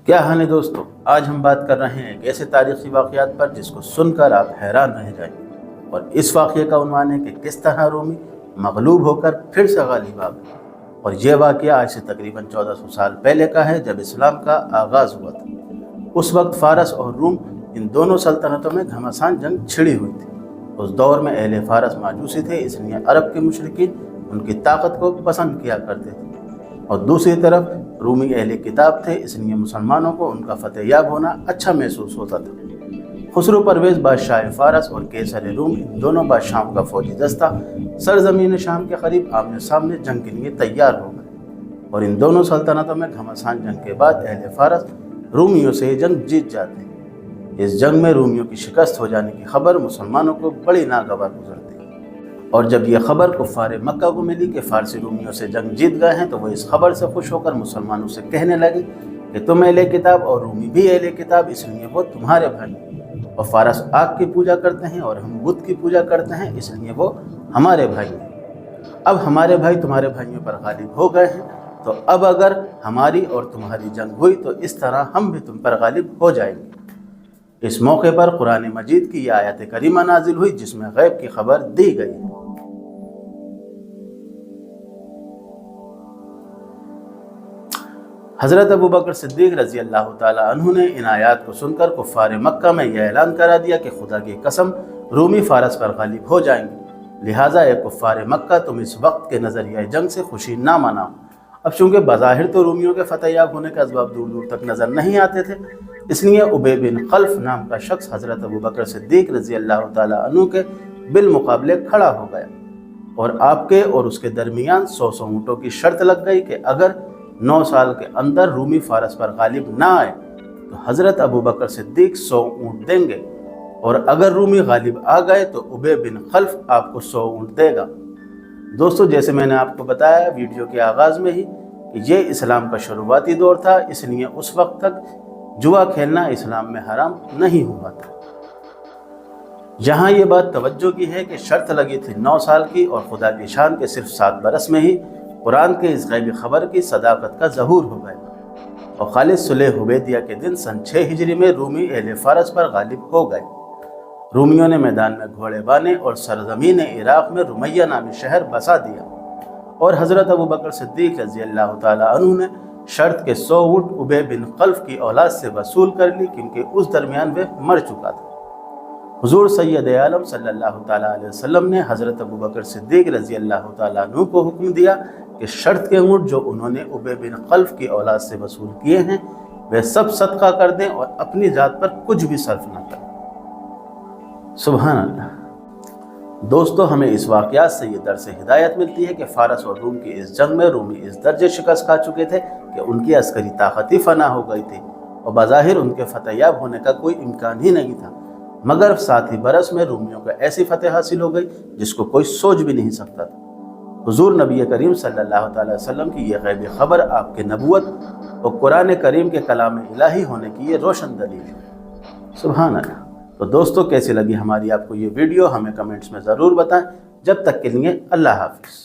کیا حال ہے دوستو، آج ہم بات کر رہے ہیں ایک ایسے تاریخی واقعات پر جس کو سن کر آپ حیران رہ جائیں گے، اور اس واقعے کا عنوان ہے کہ کس طرح رومی مغلوب ہو کر پھر سے غالب آ گئے۔ اور یہ واقعہ آج سے تقریباً 1400 سال پہلے کا ہے، جب اسلام کا آغاز ہوا تھا۔ اس وقت فارس اور روم ان دونوں سلطنتوں میں گھمسان جنگ چھڑی ہوئی تھی۔ اس دور میں اہل فارس ماجوسی تھے، اس لیے عرب کے مشرکین ان کی طاقت کو پسند کیا کرتے تھے، اور دوسری طرف رومی اہل کتاب تھے، اس لیے مسلمانوں کو ان کا فتح یاب ہونا اچھا محسوس ہوتا تھا۔ خسرو پرویز بادشاہ فارس اور کیسر روم، ان دونوں بادشاہوں کا فوجی دستہ سرزمین شام کے قریب آمنے سامنے جنگ کے لیے تیار ہو گئے، اور ان دونوں سلطنتوں میں گھمسان جنگ کے بعد اہل فارس رومیوں سے یہ جنگ جیت جاتے ہیں۔ اس جنگ میں رومیوں کی شکست ہو جانے کی خبر مسلمانوں کو بڑی ناگوار گزرتی ہے، اور جب یہ خبر کفار مکہ کو ملی کہ فارسی رومیوں سے جنگ جیت گئے ہیں، تو وہ اس خبر سے خوش ہو کر مسلمانوں سے کہنے لگے کہ تم اہل کتاب اور رومی بھی اہل کتاب، اس لیے وہ تمہارے بھائی ہیں، اور فارس آگ کی پوجا کرتے ہیں اور ہم بت کی پوجا کرتے ہیں، اس لیے وہ ہمارے بھائی ہیں۔ اب ہمارے بھائی تمہارے بھائیوں پر غالب ہو گئے ہیں، تو اب اگر ہماری اور تمہاری جنگ ہوئی تو اس طرح ہم بھی تم پر غالب ہو جائیں گے۔ اس موقع پر قرآن مجید کی یہ آیت کریمہ نازل ہوئی جس میں غیب کی خبر دی گئی ہے۔ حضرت ابوبکر صدیق رضی اللہ تعالیٰ عنہ نے ان آیات کو سن کر کفار مکہ میں یہ اعلان کرا دیا کہ خدا کی قسم رومی فارس پر غالب ہو جائیں گے، لہٰذا اے کفار مکہ تم اس وقت کے نظریہ جنگ سے خوشی نہ مناؤ۔ اب چونکہ بظاہر تو رومیوں کے فتح یاب ہونے کے اسباب دور دور تک نظر نہیں آتے تھے، اس لیے ابی بن خلف نام کا شخص حضرت ابوبکر صدیق رضی اللہ تعالیٰ عنہ کے بالمقابلے کھڑا ہو گیا، اور آپ کے اور اس کے درمیان 100 اونٹوں کی شرط لگ گئی کہ اگر 9 سال کے اندر رومی فارس پر غالب نہ آئے تو حضرت ابوبکر صدیق 100 اونٹ دیں گے، اور اگر رومی غالب آ گئے تو ابی بن خلف آپ کو 100 اونٹ دے گا۔ دوستو، جیسے میں نے آپ کو بتایا ویڈیو کے آغاز میں ہی کہ یہ اسلام کا شروعاتی دور تھا، اس لیے اس وقت تک جوا کھیلنا اسلام میں حرام نہیں ہوا تھا۔ یہاں یہ بات توجہ کی ہے کہ شرط لگی تھی 9 سال کی، اور خدا کی شان کے صرف 7 برس میں ہی قرآن کے اس غیبی خبر کی صداقت کا ظہور ہو گیا، اور خالص صلح حدیبیہ کے دن سن 6 ہجری میں رومی اہل فارس پر غالب ہو گئے۔ رومیوں نے میدان میں گھوڑے بانے اور سرزمین عراق میں رمیہ نامی شہر بسا دیا، اور حضرت ابوبکر صدیق رضی اللہ تعالیٰ عنہ نے شرط کے 100 اونٹ ابی بن خلف کی اولاد سے وصول کر لی، کیونکہ اس درمیان وہ مر چکا تھا۔ حضور سید عالم صلی اللہ تعالیٰ علیہ وسلم نے حضرت ابوبکر صدیق رضی اللہ تعالیٰ عنہ کو حکم دیا کہ شرط کے اونٹ جو انہوں نے ابی بن خلف کی اولاد سے وصول کیے ہیں وہ سب صدقہ کر دیں، اور اپنی ذات پر کچھ بھی صرف نہ کریں۔ سبحان اللہ۔ دوستو، ہمیں اس واقعات سے یہ درس ہدایت ملتی ہے کہ فارس اور روم کی اس جنگ میں رومی اس درجے شکست کھا چکے تھے کہ ان کی عسکری طاقت ہی فنا ہو گئی تھی، اور بظاہر ان کے فتح یاب ہونے کا کوئی امکان ہی نہیں تھا، مگر 7 ہی برس میں رومیوں کو ایسی فتح حاصل ہو گئی جس کو کوئی سوچ بھی نہیں سکتا تھا۔ حضور نبی کریم صلی اللہ تعالیٰ وسلم کی یہ غیبی خبر آپ کے نبوت اور قرآن کریم کے کلام الہی ہونے کی یہ روشن دلیل ہے۔ سبحان اللہ۔ تو دوستو، کیسی لگی ہماری آپ کو یہ ویڈیو ہمیں کمنٹس میں ضرور بتائیں۔ جب تک کے لیے اللہ حافظ۔